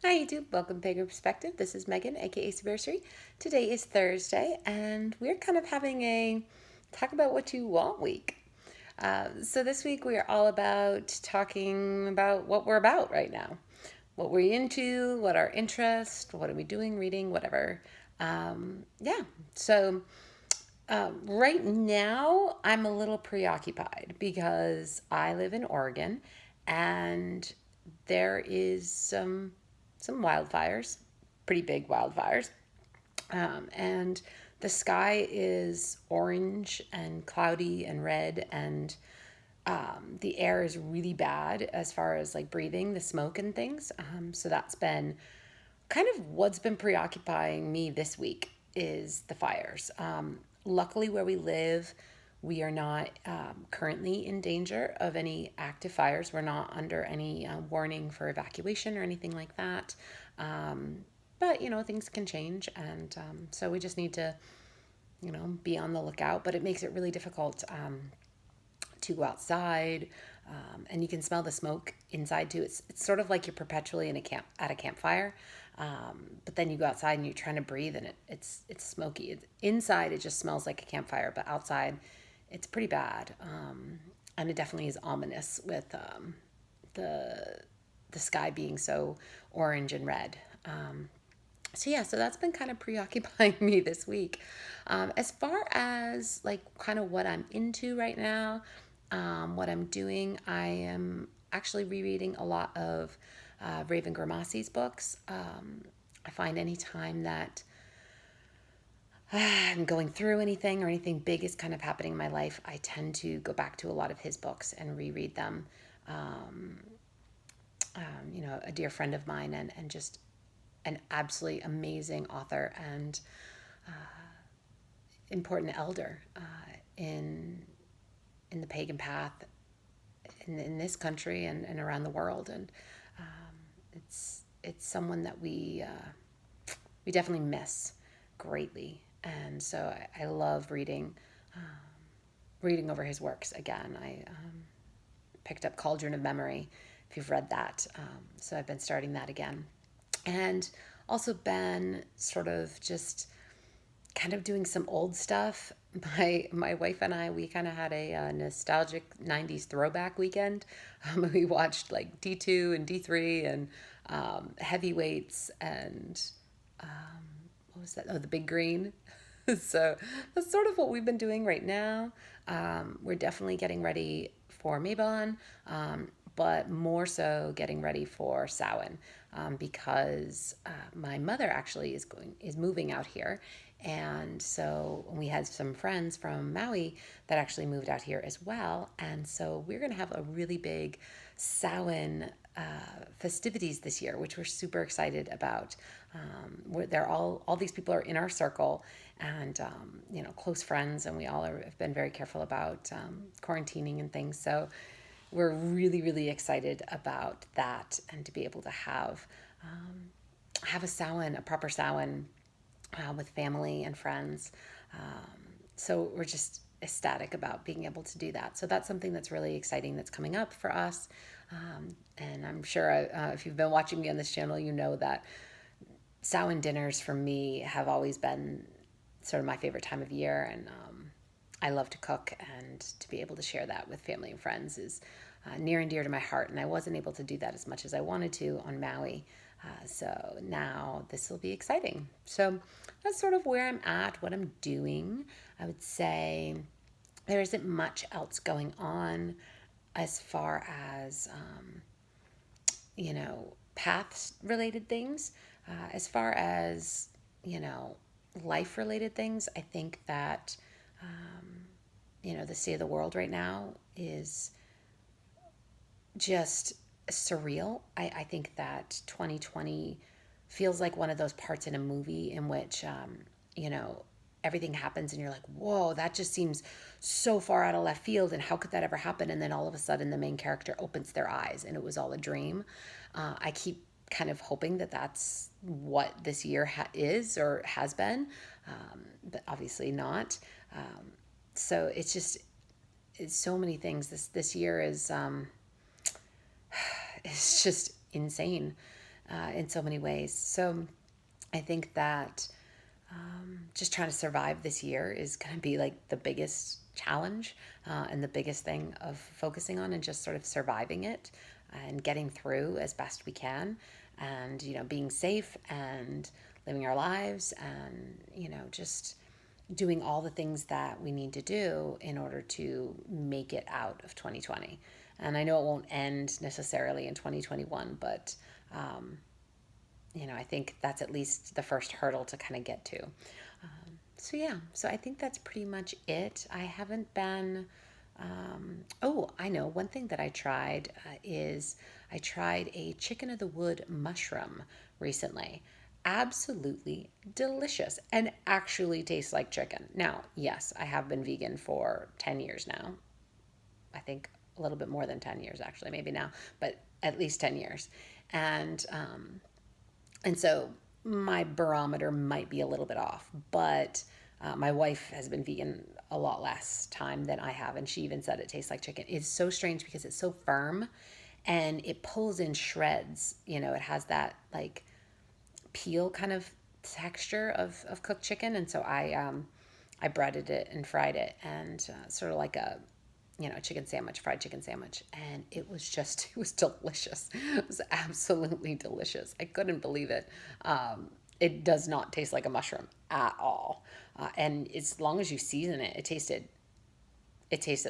Hi YouTube, welcome to Pagan Perspective. This is Megan, aka Subursary. Today is Thursday, and we're kind of having a talk about what you want week. So this week we are all about talking about what we're about right now, what we're into, what our interest, what are we doing, reading, whatever. Yeah. So right now I'm a little preoccupied because I live in Oregon, and there is some wildfires, pretty big wildfires, and the sky is orange and cloudy and red, and the air is really bad as far as like breathing the smoke and things. So that's been kind of what's been preoccupying me this week is the fires. Luckily, where we live, we are not currently in danger of any active fires. We're not under any warning for evacuation or anything like that. But things can change, and so we just need to be on the lookout. But it makes it really difficult to go outside, and you can smell the smoke inside too. It's sort of like you're perpetually in a camp at a campfire, but then you go outside and you're trying to breathe, and it's smoky. Inside it just smells like a campfire, but outside it's pretty bad, and it definitely is ominous with the the sky being so orange and red. So that's been kind of preoccupying me this week. As far as like kind of what I'm into right now, what I'm doing, I am actually rereading a lot of Raven Grimassi's books. I find anytime that I'm going through anything or anything big is kind of happening in my life, I tend to go back to a lot of his books and reread them. Um, a dear friend of mine, and just an absolutely amazing author and important elder in in the pagan path in this country and around the world, and it's someone that we definitely miss greatly, and so I love reading over his works again. I picked up Cauldron of Memory, if you've read that, so I've been starting that again, and also been sort of just kind of doing some old stuff. My wife and I, we kind of had a nostalgic '90s throwback weekend. We watched like D2 and D3 and Heavyweights and what was that? Oh, The Big Green. So that's sort of what we've been doing right now. We're definitely getting ready for Mabon, but more so getting ready for Samhain, because my mother actually is moving out here, and so we had some friends from Maui that actually moved out here as well, and so we're gonna have a really big Samhain festivities this year, which we're super excited about. They're all these people are in our circle, and close friends, and we all have been very careful about quarantining and things. So we're really really excited about that, and to be able to have a Samhain, a proper Samhain, with family and friends. So we're just ecstatic about being able to do that. So that's something that's really exciting that's coming up for us. And I'm sure if you've been watching me on this channel, you know that Samhain dinners for me have always been sort of my favorite time of year. And I love to cook, and to be able to share that with family and friends is near and dear to my heart. And I wasn't able to do that as much as I wanted to on Maui. So now this will be exciting. So that's sort of where I'm at, what I'm doing. I would say there isn't much else going on as far as, paths related things. As far as, life related things, I think that, the state of the world right now is just surreal. I think that 2020 feels like one of those parts in a movie in which, you know, everything happens and you're like, whoa, that just seems so far out of left field. And how could that ever happen? And then all of a sudden, the main character opens their eyes and it was all a dream. I keep kind of hoping that that's what this year is or has been, but obviously not. So it's so many things. This year is it's just insane. in so many ways. So I think that just trying to survive this year is going to be like the biggest challenge and the biggest thing of focusing on, and just sort of surviving it and getting through as best we can, and being safe and living our lives, and just doing all the things that we need to do in order to make it out of 2020. And I know it won't end necessarily in 2021, but I think that's at least the first hurdle to kind of get to. So yeah, so I think that's pretty much it. I haven't been. Oh, I know. One thing that I tried is I tried a chicken of the wood mushroom recently. Absolutely delicious, and actually tastes like chicken. Now, yes, I have been vegan for 10 years now. I think a little bit more than 10 years, actually, maybe now, but at least 10 years. And so my barometer might be a little bit off, but my wife has been vegan a lot less time than I have, and she even said it tastes like chicken. It's so strange because it's so firm and it pulls in shreds. It has that like peel kind of texture of cooked chicken, and so I breaded it and fried it, and sort of like a chicken sandwich, fried chicken sandwich. And it was delicious. It was absolutely delicious. I couldn't believe it. It does not taste like a mushroom at all. And as long as you season it, it tasted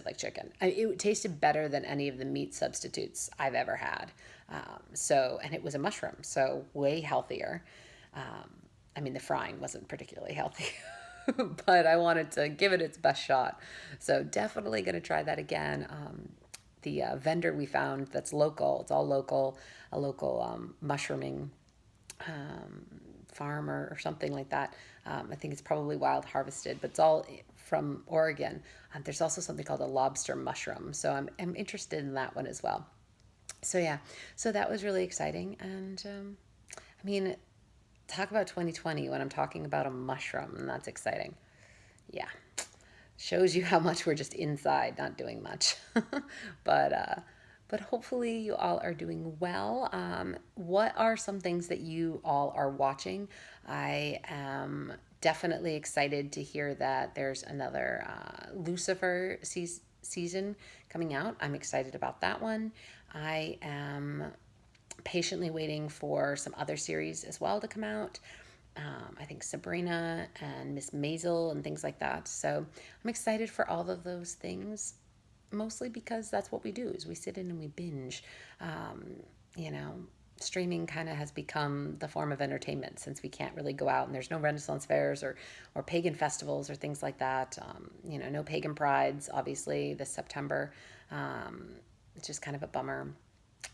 like chicken. It tasted better than any of the meat substitutes I've ever had. And it was a mushroom, so way healthier. I mean, the frying wasn't particularly healthy, but I wanted to give it its best shot. So definitely going to try that again. The vendor we found that's local, it's all local, a local mushrooming farm or something like that. I think it's probably wild harvested, but it's all from Oregon. There's also something called a lobster mushroom. So I'm interested in that one as well. So yeah, so that was really exciting. And I mean, talk about 2020 when I'm talking about a mushroom, and that's exciting. Yeah, shows you how much we're just inside, not doing much. but but hopefully you all are doing well. What are some things that you all are watching? I am definitely excited to hear that there's another Lucifer season coming out. I'm excited about that one. I am patiently waiting for some other series as well to come out. I think Sabrina and Miss Maisel and things like that. So I'm excited for all of those things, mostly because that's what we do is we sit in and we binge. You know, streaming kind of has become the form of entertainment since we can't really go out and there's no Renaissance fairs or pagan festivals or things like that. No pagan prides, obviously, this September. It's just kind of a bummer.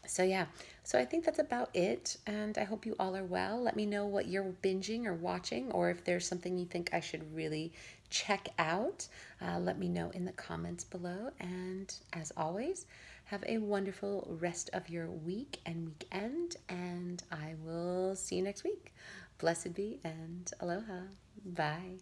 So yeah, so I think that's about it, and I hope you all are well. Let me know what you're binging or watching, or if there's something you think I should really check out. Let me know in the comments below, and as always, have a wonderful rest of your week and weekend, and I will see you next week. Blessed be and aloha. Bye.